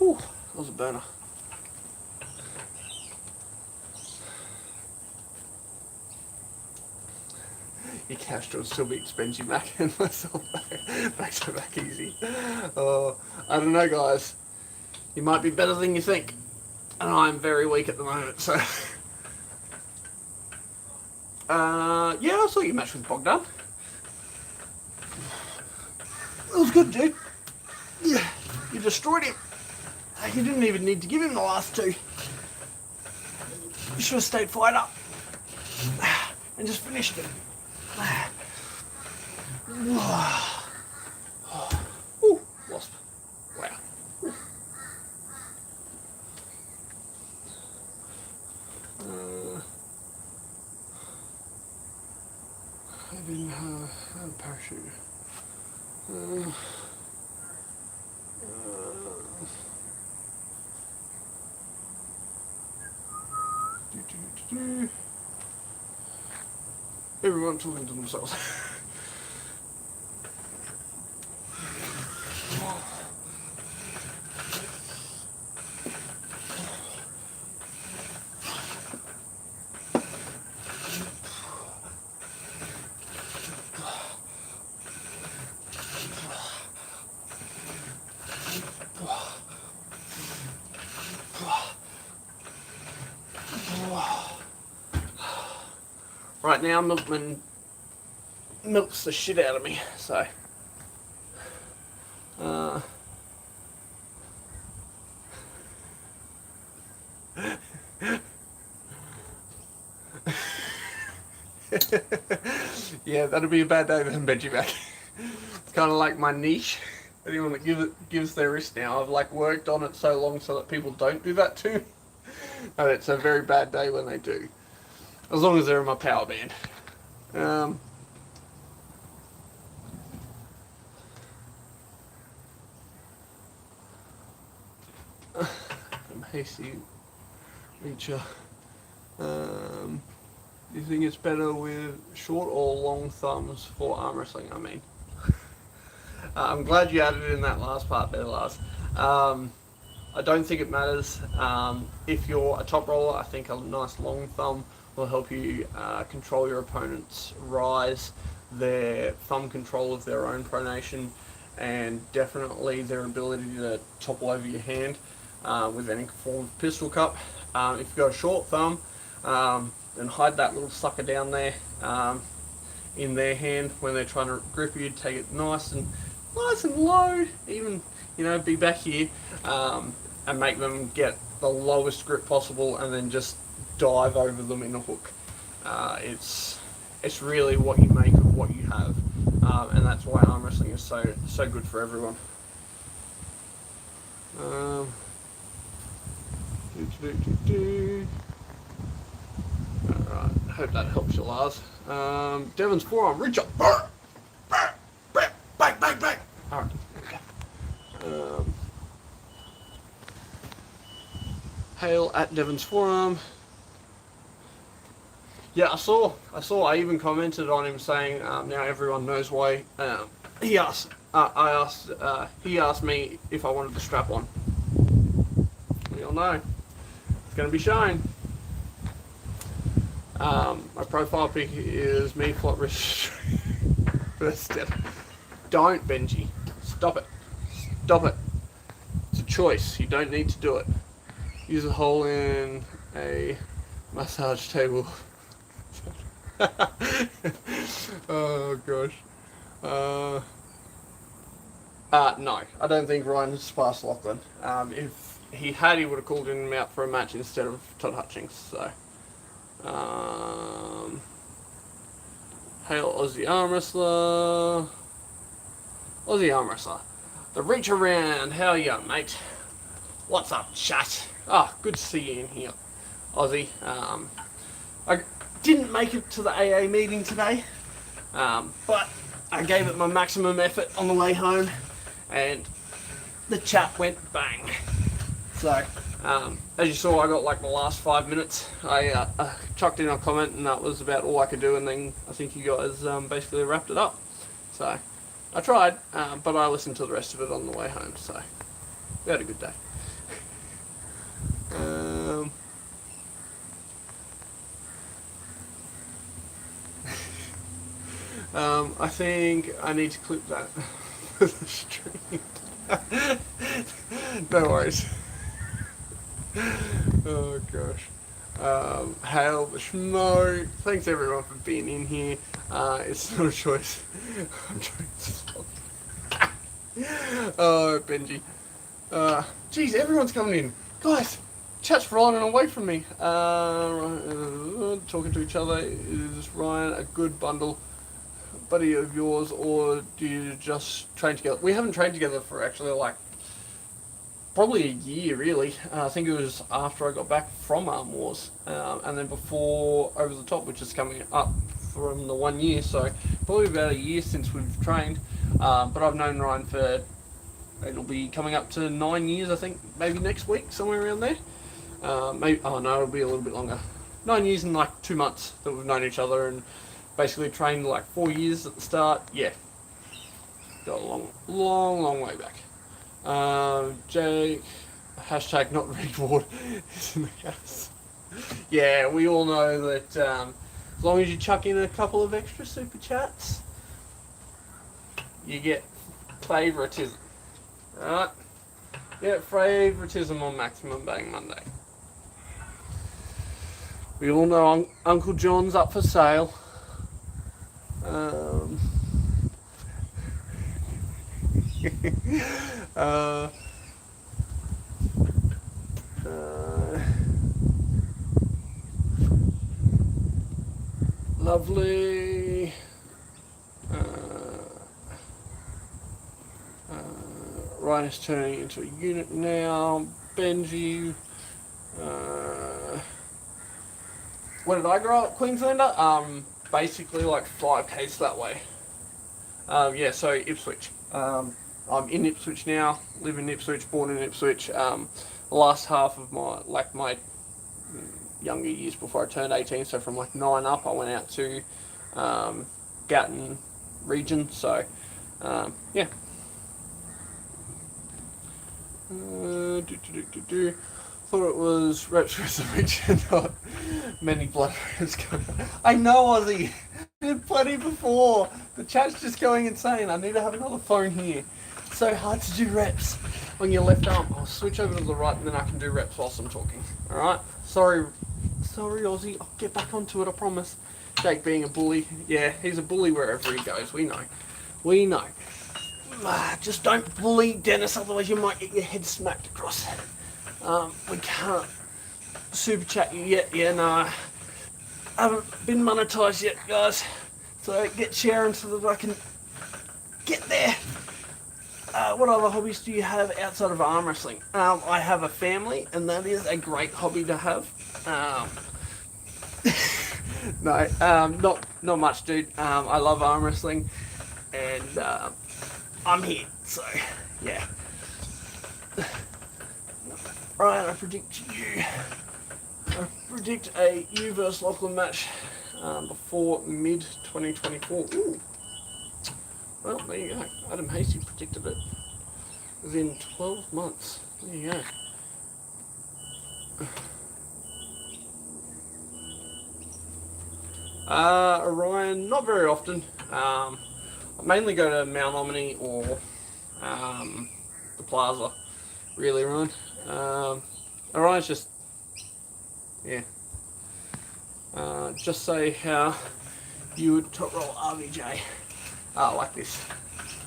Ooh, that was a burner. Your Castro still beats Benjimac and myself back to back easy. I don't know, guys. You might be better than you think. And I'm very weak at the moment, so. Yeah, I saw your match with Bogdan. It was good, dude. Yeah, you destroyed him. You didn't even need to give him the last two. You should have stayed fired up and just finished him. Ooh, wasp. Wow. I didn't have a parachute. Everyone talking to themselves. Right now, Milkman milks the shit out of me, so Yeah, that'd be a bad day then, Benji back. It's kind of like my niche. Anyone that gives their wrist now, I've like worked on it so long so that people don't do that to me. And it's a very bad day when they do. As long as they're in my power band. Hasty Reacher. Do you think it's better with short or long thumbs for arm wrestling? I mean, I'm glad you added in that last part there, Lars. I don't think it matters. If you're a top roller, I think a nice long thumb will help you control your opponent's rise, their thumb control of their own pronation, and definitely their ability to topple over your hand with any form of pistol cup. If you've got a short thumb, then hide that little sucker down there in their hand when they're trying to grip you. Take it nice and low, even be back here, and make them get the lowest grip possible, and then just dive over them in a hook. It's really what you make of what you have, and that's why arm wrestling is so good for everyone. Alright, hope that helps you, Lars. Devon's forearm, reach up. Back. Alright, okay. Hail at Devon's forearm. Yeah, I saw. I even commented on him saying, now everyone knows why. He asked me if I wanted the strap on. We all know. It's going to be shown. My profile pic is me flat wrist. Don't, Benji. Stop it. It's a choice. You don't need to do it. Use a hole in a massage table. Oh gosh. No, I don't think Ryan's past Lachlan. If he had, he would have called him out for a match instead of Todd Hutchings. So, hail Aussie arm wrestler. The reach around. How are you, mate? What's up, chat? Good to see you in here, Aussie. I didn't make it to the AA meeting today, but I gave it my maximum effort on the way home, and the chat went bang. So, as you saw, I got like the last 5 minutes. I chucked in a comment, and that was about all I could do, and then I think you guys basically wrapped it up. So, I tried, but I listened to the rest of it on the way home, so we had a good day. I think I need to clip that for the stream. No worries. Oh gosh. Hail the schmo. Thanks everyone for being in here. It's not a choice. I'm trying to stop. Oh, Benji. Geez, everyone's coming in. Guys, chat's running away from me. Talking to each other. Is Ryan a good bundle buddy of yours, or do you just train together? We haven't trained together for actually like probably a year, really. I think it was after I got back from Arm Wars, and then before Over the Top, which is coming up from the 1 year, so probably about a year since we've trained. But I've known Ryan for, it'll be coming up to 9 years, I think, maybe next week, somewhere around there. Maybe, oh no, it'll be a little bit longer. 9 years and like 2 months that we've known each other, and basically trained like 4 years at the start. Yeah, got a long way back. Jake, hashtag not Rick Ward is in the house. Yeah, we all know that as long as you chuck in a couple of extra super chats, you get favoritism. Right? You get favoritism on Maximum Bang Monday. We all know Uncle John's up for sale. Lovely. Ryan is turning into a unit now. Benji. Where did I grow up, Queenslander? Basically like 5 k's that way. Yeah, so Ipswich. I'm in Ipswich now, live in Ipswich, born in Ipswich. The last half of my younger years before I turned 18, so from like 9 up, I went out to Gatton region, so yeah. Thought it was reps for submission, not many blood reps going on. I know, Ozzy. Did plenty before. The chat's just going insane. I need to have another phone here. It's so hard to do reps on your left arm. I'll switch over to the right and then I can do reps whilst I'm talking. Alright? Sorry, Ozzy. I'll get back onto it, I promise. Jake being a bully. Yeah, he's a bully wherever he goes. We know. Just don't bully Dennis, otherwise you might get your head smacked across. We can't super chat you yet. Yeah, no. I haven't been monetized yet, guys. So get sharing so that I can get there. What other hobbies do you have outside of arm wrestling? I have a family, and that is a great hobby to have. No, not much, dude. I love arm wrestling, and I'm here, so yeah. Ryan, I predict a you versus Lachlan match before mid-2024. Ooh. Well, there you go. Adam Hasty predicted it within 12 months. There you go. Orion, not very often. I mainly go to Mount Omni or the Plaza, really, Ryan. Orion's just, yeah. Just say how you would top roll RVJ. Like this.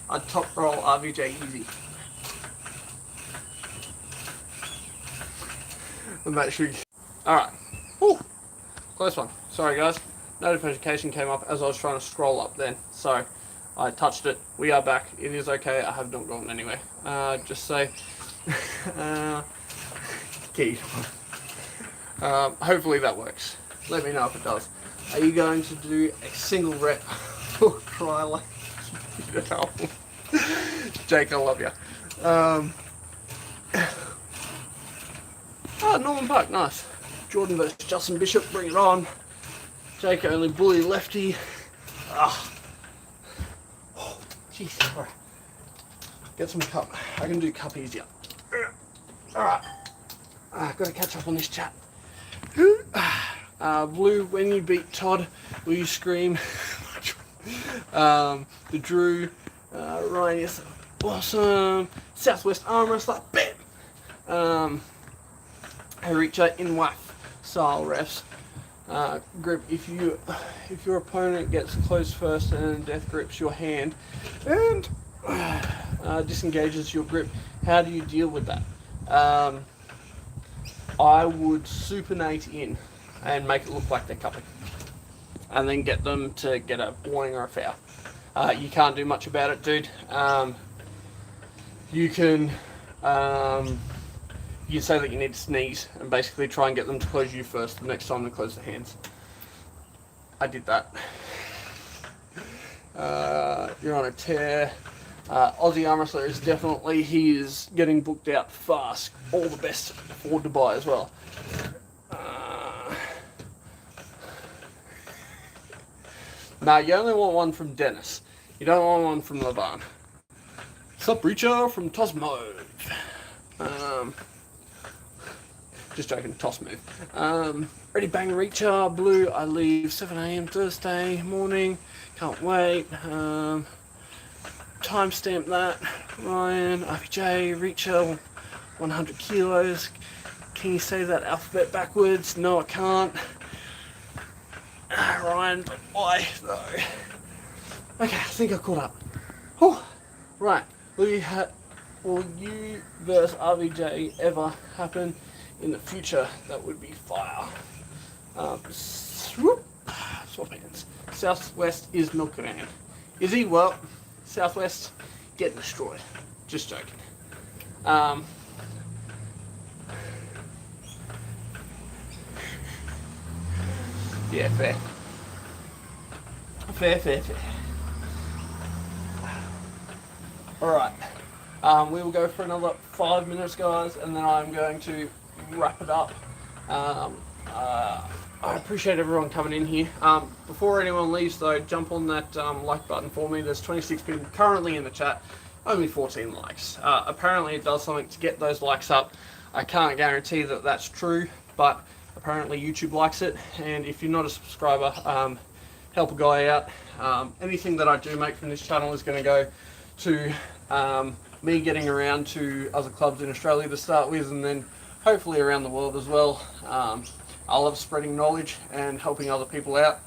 I'd top roll RVJ easy. And that should. Alright. Whew. Close one. Sorry, guys. Notification came up as I was trying to scroll up then. So, I touched it. We are back. It is okay. I have not gone anywhere. Just say. Key. Hopefully that works. Let me know if it does. Are you going to do a single rep or cry like Jake, I love you. Norman Park, nice. Jordan versus Justin Bishop, bring it on. Jake only bully lefty. Jeez, alright. Get some cup. I can do cup easier. Alright. I've got to catch up on this chat. Blue, when you beat Todd, will you scream? The Drew, Ryan, yes, awesome. Southwest arm wrestler, bam. Haricha in WAF style refs. Grip, if your opponent gets close first and death grips your hand and disengages your grip, how do you deal with that? I would supinate in and make it look like they're cupping, and then get them to get a warning or a foul. You can't do much about it, dude. You can say that you need to sneeze and basically try and get them to close you first the next time they close their hands. I did that. You're on a tear. Aussie arm wrestler is definitely, he is getting booked out fast. All the best for Dubai as well. Now you only want one from Dennis. You don't want one from Levan. Sup, Reacher from Toss Move. Just joking, Toss Move. Ready Bang Reacher, Blue, I leave 7 AM Thursday morning. Can't wait. Timestamp that. Ryan, RPJ, Reacher, 100 kilos. Can you say that alphabet backwards? No, I can't. Ryan, but why though? Okay, I think I caught up. Whew. Right, will you versus RVJ ever happen in the future? That would be fire. Swoop. Swap hands. Southwest is Milk Command. Is he? Well, Southwest getting destroyed. Just joking. Yeah, fair. Fair. Alright. We will go for another 5 minutes, guys, and then I'm going to wrap it up. I appreciate everyone coming in here. Before anyone leaves, though, jump on that like button for me. There's 26 people currently in the chat, only 14 likes. Apparently it does something to get those likes up. I can't guarantee that that's true, but apparently YouTube likes it, and if you're not a subscriber, help a guy out. Anything that I do make from this channel is going to go to me getting around to other clubs in Australia to start with, and then hopefully around the world as well. I love spreading knowledge and helping other people out.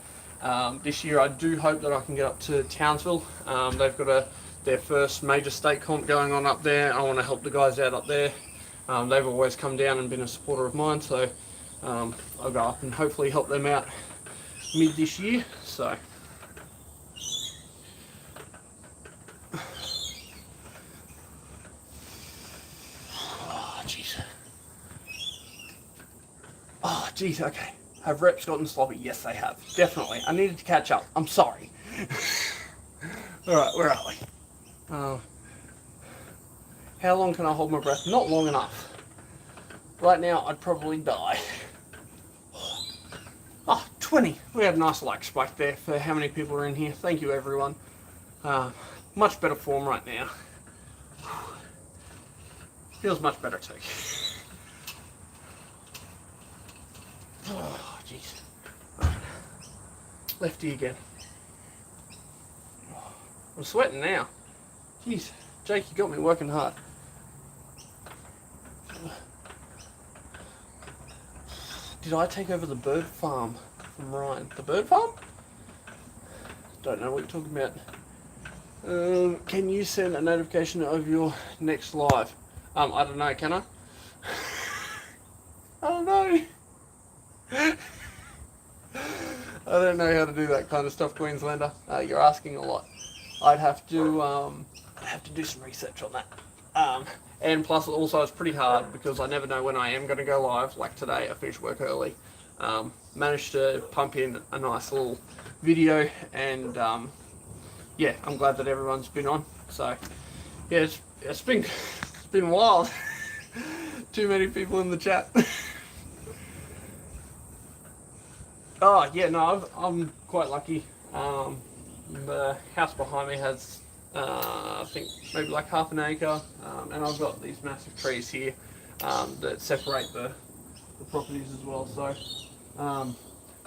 This year I do hope that I can get up to Townsville. They've got their first major state comp going on up there. I want to help the guys out up there. They've always come down and been a supporter of mine, so I'll go up and hopefully help them out mid this year. So oh jeez, okay. Have reps gotten sloppy? Yes, they have. Definitely. I needed to catch up. I'm sorry. Alright, where are we? How long can I hold my breath? Not long enough. Right now, I'd probably die. Oh, 20. We had a nice like spike there for how many people are in here. Thank you, everyone. Much better form right now. Feels much better too. Oh, jeez. Right. Lefty again. I'm sweating now. Jeez, Jake, you got me working hard. Did I take over the bird farm from Ryan? The bird farm? Don't know what you're talking about. Can you send a notification of your next live? I don't know, can I? I don't know. I don't know how to do that kind of stuff, Queenslander. You're asking a lot. I'd have to do some research on that. And plus, also, it's pretty hard because I never know when I am going to go live. Like today, I finished work early. Managed to pump in a nice little video, and yeah, I'm glad that everyone's been on. So yeah, it's been wild. Too many people in the chat. Oh yeah, no, I'm quite lucky. The house behind me has, I think, maybe like half an acre, and I've got these massive trees here that separate the properties as well. So,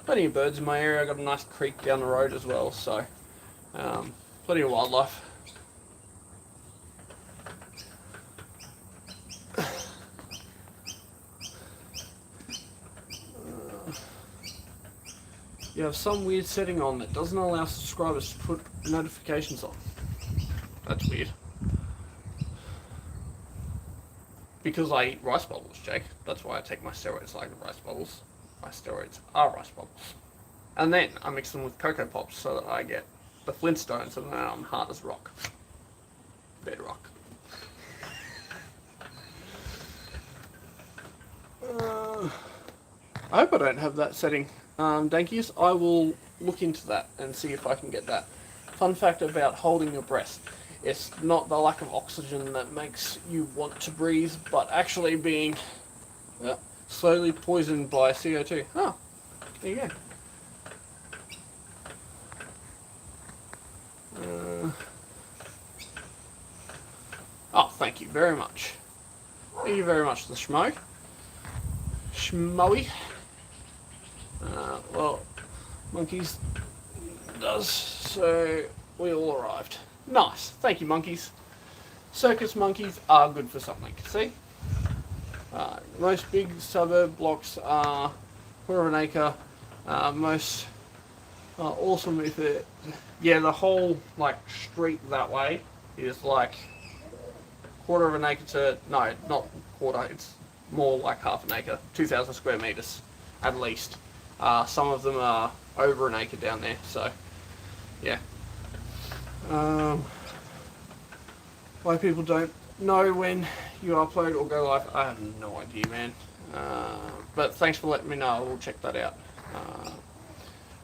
plenty of birds in my area. I've got a nice creek down the road as well. So, plenty of wildlife. You have some weird setting on that doesn't allow subscribers to put notifications on. That's weird. Because I eat rice bubbles, Jake. That's why I take my steroids like rice bubbles. My steroids are rice bubbles. And then I mix them with Cocoa Pops so that I get the Flintstones, and then I'm hard as rock. Bedrock. I hope I don't have that setting. Dankies, I will look into that and see if I can get that. Fun fact about holding your breath. It's not the lack of oxygen that makes you want to breathe, but actually being slowly poisoned by CO2. Oh, there you go. Oh, thank you very much. Thank you very much, the Schmo. Schmoey. Well, monkeys does, so we all arrived. Nice, thank you, monkeys. Circus monkeys are good for something, see? Most big suburb blocks are quarter of an acre. Most awesome if it, yeah, the whole like street that way is like quarter of an acre to, no, not quarter, it's more like half an acre, 2,000 square meters at least. Some of them are over an acre down there, so yeah. Why people don't know when you upload or go live, I have no idea, man. But thanks for letting me know. I will check that out.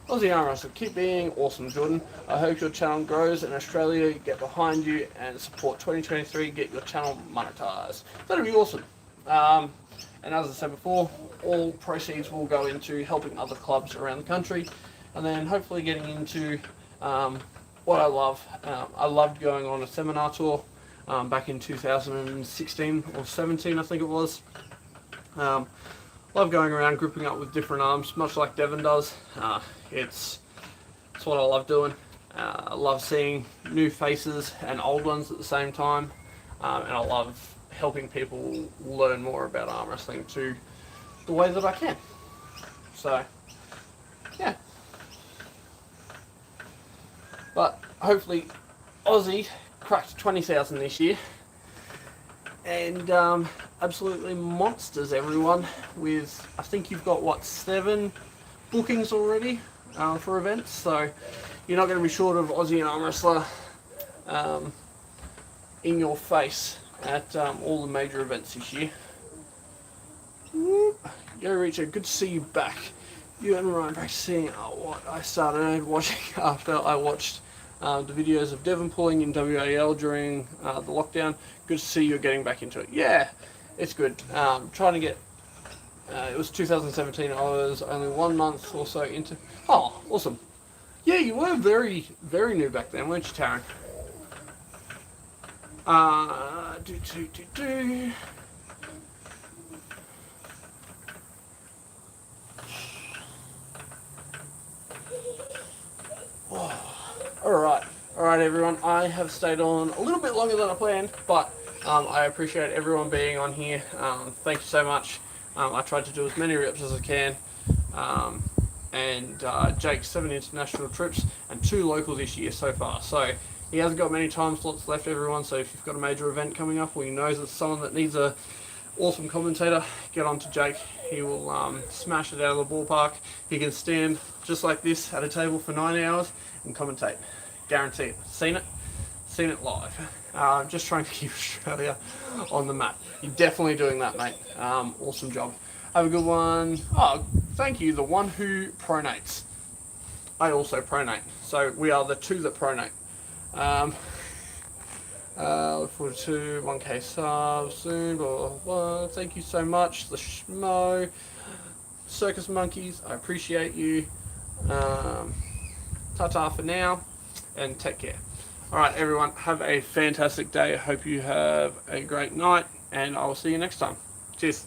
Aussie Arm Wrestler, keep being awesome, Jordan. I hope your channel grows in Australia, get behind you and support 2023, get your channel monetized. That'd be awesome. And as I said before, all proceeds will go into helping other clubs around the country, and then hopefully getting into what I love. I loved going on a seminar tour back in 2016 or 17, I think it was. Love going around grouping up with different arms, much like Devon does. It's what I love doing. I love seeing new faces and old ones at the same time, and I love helping people learn more about arm wrestling to the way that I can. So, yeah. But hopefully, Aussie cracked 20,000 this year. And absolutely monsters, everyone. With, I think you've got, what, 7 bookings already for events. So you're not going to be short of Aussie Arm Wrestler in your face at all the major events this year. Whoop. Yo, Richard, good to see you back. You and Ryan practicing what I started watching after I watched the videos of Devon pulling in WAL during the lockdown. Good to see you're getting back into it. Yeah, it's good. Trying to get... it was 2017. I was only 1 month or so into... Oh, awesome. Yeah, you were very, very new back then, weren't you, Taryn? Alright everyone, I have stayed on a little bit longer than I planned, but I appreciate everyone being on here. Thank you so much. I tried to do as many reps as I can. And Jake's 7 international trips and 2 local this year so far. So he hasn't got many time slots left, everyone, so if you've got a major event coming up or you know there's someone that needs a awesome commentator, get on to Jake. He will smash it out of the ballpark. He can stand just like this at a table for 9 hours and commentate. Guaranteed. Seen it live. Just trying to keep Australia on the map. You're definitely doing that, mate. Awesome job. Have a good one. Oh, thank you, the one who pronates. I also pronate. So we are the 2 that pronate. Look forward to 1K subs soon, blah, blah, blah. Thank you so much, the Schmo, Circus Monkeys, I appreciate you. Ta-ta for now, and take care. Alright everyone, have a fantastic day. I hope you have a great night, and I will see you next time. Cheers.